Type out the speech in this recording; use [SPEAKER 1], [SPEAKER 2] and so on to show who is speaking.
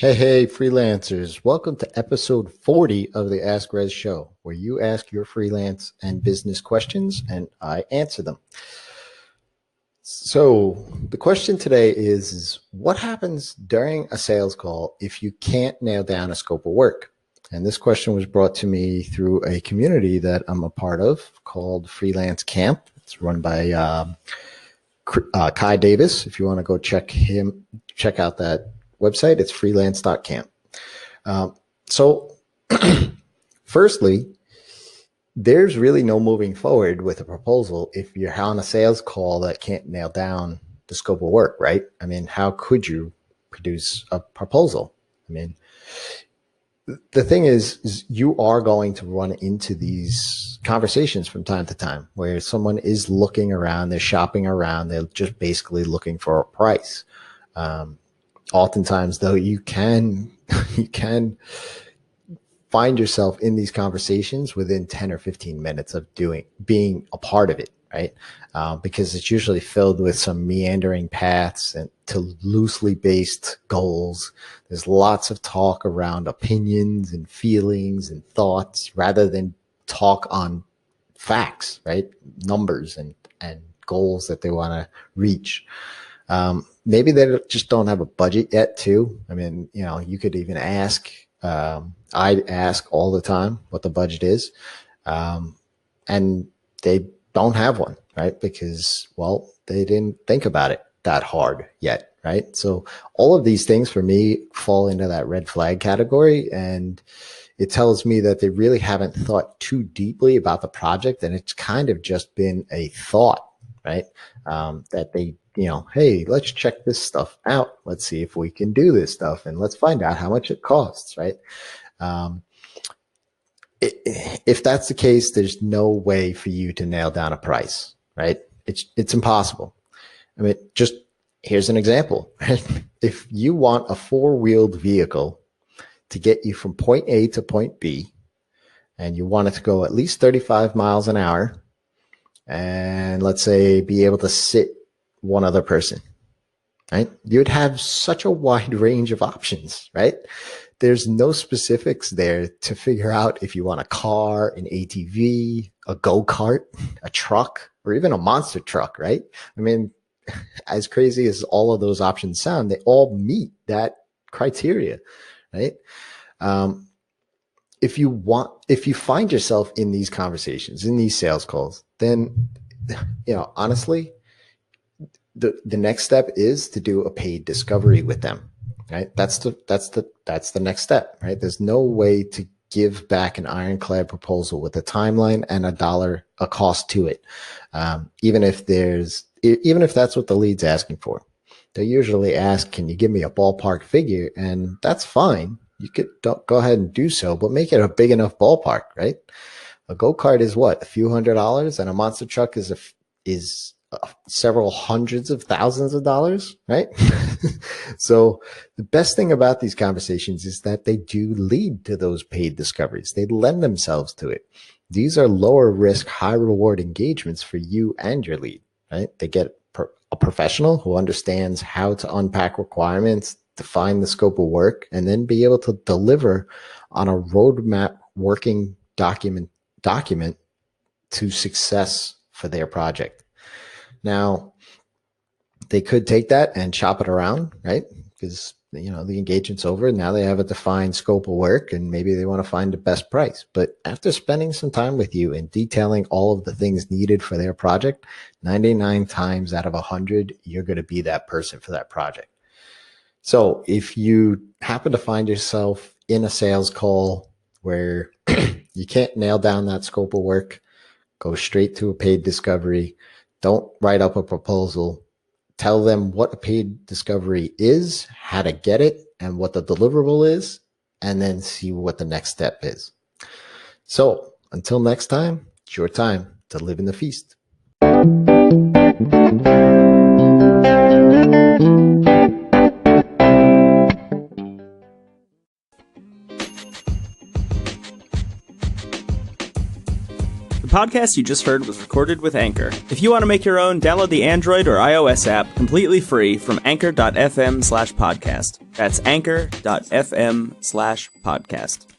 [SPEAKER 1] Hey, freelancers. Welcome to episode 40 of the Ask Rezzz show, where you ask your freelance and business questions and I answer them. So, the question today is what happens during a sales call if you can't nail down a scope of work? And this question was brought to me through a community that I'm a part of called Freelance Camp. It's run by Kai Davis. If you want to go check out that website, it's freelance.camp. So, firstly, there's really no moving forward with a proposal if you're on a sales call that can't nail down the scope of work, right? I mean, how could you produce a proposal? I mean, the thing is you are going to run into these conversations from time to time where someone is looking around, they're shopping around, they're just basically looking for a price. Oftentimes, though, you can find yourself in these conversations within 10 or 15 minutes of being a part of it, right? Because it's usually filled with some meandering paths and to loosely based goals. There's lots of talk around opinions and feelings and thoughts rather than talk on facts, right? Numbers and goals that they want to reach. Maybe they just don't have a budget yet too. I mean, you could even ask, I ask all the time what the budget is. And they don't have one, right? Because, well, they didn't think about it that hard yet, right? So all of these things for me fall into that red flag category. And it tells me that they really haven't thought too deeply about the project. And it's kind of just been a thought, right? That they, hey, let's check this stuff out. Let's see if we can do this stuff and let's find out how much it costs, right? If that's the case, there's no way for you to nail down a price, right? It's impossible. I mean, just here's an example. If you want a four-wheeled vehicle to get you from point A to point B, and you want it to go at least 35 miles an hour, and let's say be able to sit one other person, right? You'd have such a wide range of options, right? There's no specifics there to figure out if you want a car, an ATV, a go-kart, a truck, or even a monster truck, right? I mean, as crazy as all of those options sound, they all meet that criteria, right? If you find yourself in these conversations, in these sales calls, then, honestly, the next step is to do a paid discovery with them, right? That's the next step, right? There's no way to give back an ironclad proposal with a timeline and a cost to it. Even if that's what the lead's asking for, they usually ask, can you give me a ballpark figure? And that's fine. You could go ahead and do so, but make it a big enough ballpark, right? A go-kart is what, a few $100s, and a monster truck is several hundreds of thousands of dollars, right? So the best thing about these conversations is that they do lead to those paid discoveries. They lend themselves to it. These are lower risk, high reward engagements for you and your lead, right? They get a professional who understands how to unpack requirements, define the scope of work, and then be able to deliver on a roadmap working document to success for their project. Now, they could take that and chop it around, right? Because, the engagement's over. Now they have a defined scope of work and maybe they want to find the best price. But after spending some time with you and detailing all of the things needed for their project, 99 times out of 100, you're going to be that person for that project. So if you happen to find yourself in a sales call where you can't nail down that scope of work, go straight to a paid discovery. Don't write up a proposal. Tell them what a paid discovery is, how to get it, and what the deliverable is, and then see what the next step is. So until next time, it's your time to live in the feast.
[SPEAKER 2] The podcast you just heard was recorded with Anchor. If you want to make your own, download the Android or iOS app completely free from anchor.fm/podcast. That's anchor.fm/podcast.